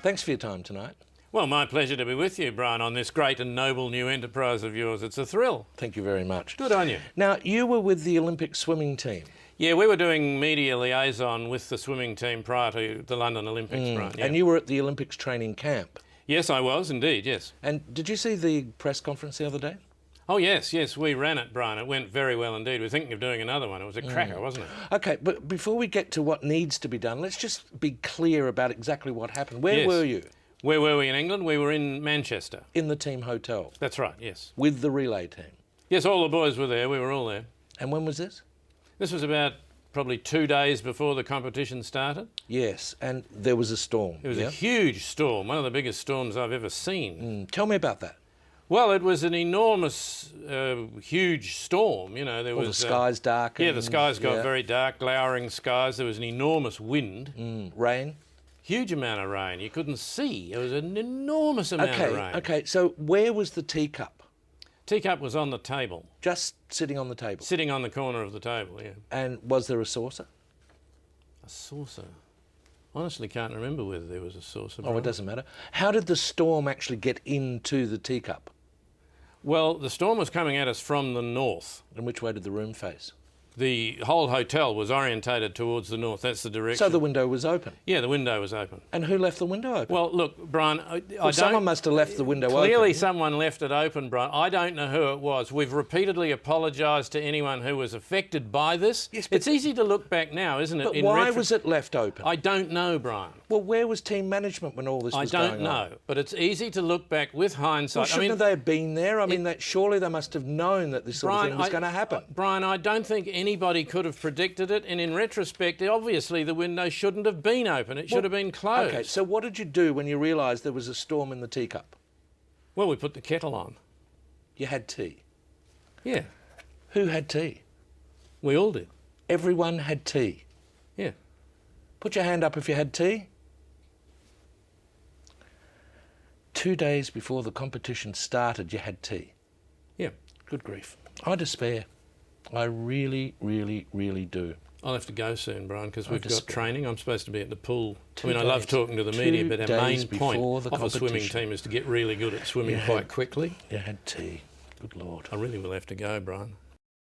Thanks for your time tonight. Well, my pleasure to be with you, Brian, on this great and noble new enterprise of yours. It's a thrill. Thank you very much. Good on you. Now, you were with the Olympic swimming team. Yeah, we were doing media liaison with the swimming team prior to the London Olympics, Brian. Yeah. And you were at the Olympics training camp. Yes, I was, indeed, yes. And did you see the press conference the other day? Oh, yes, we ran it, Brian. It went very well indeed. We're thinking of doing another one. It was a cracker, wasn't it? OK, but before we get to what needs to be done, let's just be clear about exactly what happened. Where were you? Where were we in England? We were in Manchester. In the team hotel? That's right, yes. With the relay team? Yes, all the boys were there. We were all there. And when was this? This was about probably 2 days before the competition started. Yes, and there was a storm. It was a huge storm, one of the biggest storms I've ever seen. Tell me about that. Well, it was an enormous, huge storm. You know, there was the skies dark. Yeah, the skies got very dark, glowering skies. There was an enormous wind. Rain. Huge amount of rain. You couldn't see. It was an enormous amount of rain. OK, so where was the teacup? Teacup was on the table. Just sitting on the table? Sitting on the corner of the table, yeah. And was there a saucer? A saucer? Honestly, can't remember whether there was a saucer. Oh, it doesn't matter. How did the storm actually get into the teacup? Well, the storm was coming at us from the north. And which way did the room face? The whole hotel was orientated towards the north. That's the direction. So the window was open? Yeah, the window was open. And who left the window open? Well, look, Brian, someone must have left the window open. Clearly someone left it open, Brian. I don't know who it was. We've repeatedly apologised to anyone who was affected by this. Yes, but it's easy to look back now, isn't it? But why was it left open? I don't know, Brian. Well, where was team management when all this was going on? I don't know, but it's easy to look back with hindsight. Well, shouldn't they have been there? I mean, surely they must have known that this sort of thing was going to happen. Brian, I don't think anybody could have predicted it, and in retrospect, obviously the window shouldn't have been open. It should have been closed. OK, so what did you do when you realised there was a storm in the teacup? Well, we put the kettle on. You had tea? Yeah. Who had tea? We all did. Everyone had tea? Yeah. Put your hand up if you had tea. 2 days before the competition started, you had tea? Yeah. Good grief. I despair. I really, really, really do. I'll have to go soon, Brian, because we've got training. I'm supposed to be at the pool. I mean, I days, love talking to the media, but our main point of a swimming team is to get really good at swimming quite quickly. You had tea. Good Lord. I really will have to go, Brian.